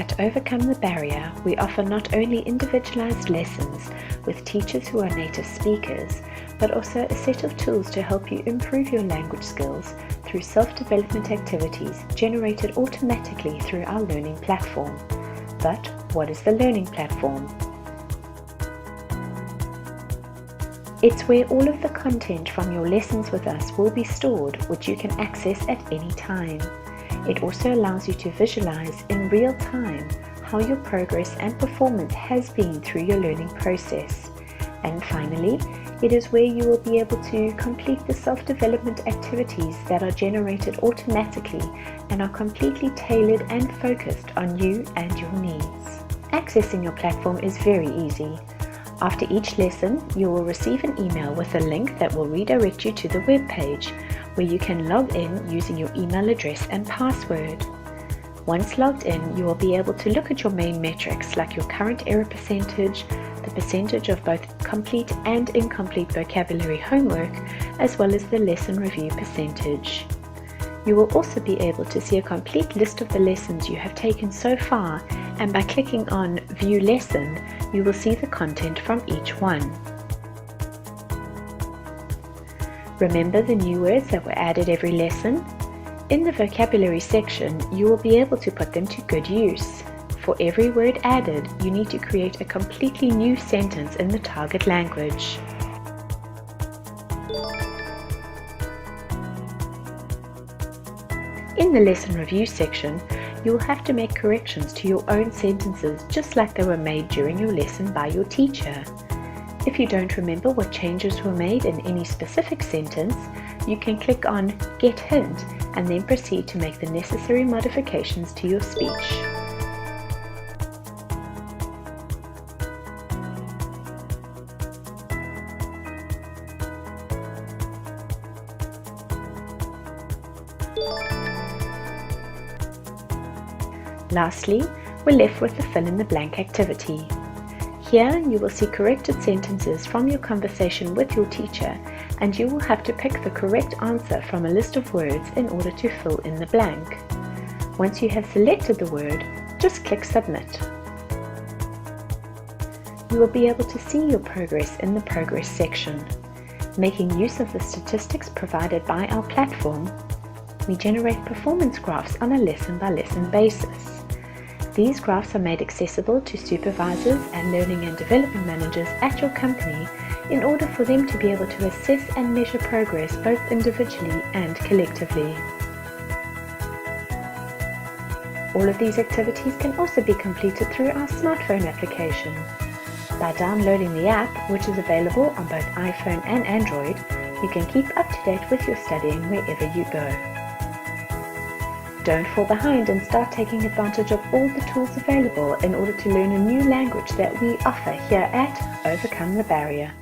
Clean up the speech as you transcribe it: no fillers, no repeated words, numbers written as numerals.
At Overcome the Barrier, we offer not only individualized lessons with teachers who are native speakers, but also a set of tools to help you improve your language skills through self-development activities generated automatically through our learning platform. But what is the learning platform? It's where all of the content from your lessons with us will be stored, which you can access at any time. It also allows you to visualize in real time how your progress and performance has been through your learning process. And finally, it is where you will be able to complete the self-development activities that are generated automatically and are completely tailored and focused on you and your needs. Accessing your platform is very easy. After each lesson, you will receive an email with a link that will redirect you to the web page, where you can log in using your email address and password. Once logged in, you will be able to look at your main metrics like your current error percentage, the percentage of both complete and incomplete vocabulary homework, as well as the lesson review percentage. You will also be able to see a complete list of the lessons you have taken so far, and by clicking on View Lesson, you will see the content from each one. Remember the new words that were added every lesson? In the vocabulary section, you will be able to put them to good use. For every word added, you need to create a completely new sentence in the target language. In the lesson review section, you will have to make corrections to your own sentences just like they were made during your lesson by your teacher. If you don't remember what changes were made in any specific sentence, you can click on Get Hint and then proceed to make the necessary modifications to your speech. Lastly, we're left with the fill-in-the-blank activity. Here you will see corrected sentences from your conversation with your teacher, and you will have to pick the correct answer from a list of words in order to fill in the blank. Once you have selected the word, just click Submit. You will be able to see your progress in the Progress section. Making use of the statistics provided by our platform, we generate performance graphs on a lesson-by-lesson basis. These graphs are made accessible to supervisors and learning and development managers at your company in order for them to be able to assess and measure progress both individually and collectively. All of these activities can also be completed through our smartphone application. By downloading the app, which is available on both iPhone and Android, you can keep up to date with your studying wherever you go. Don't fall behind and start taking advantage of all the tools available in order to learn a new language that we offer here at Overcome the Barrier.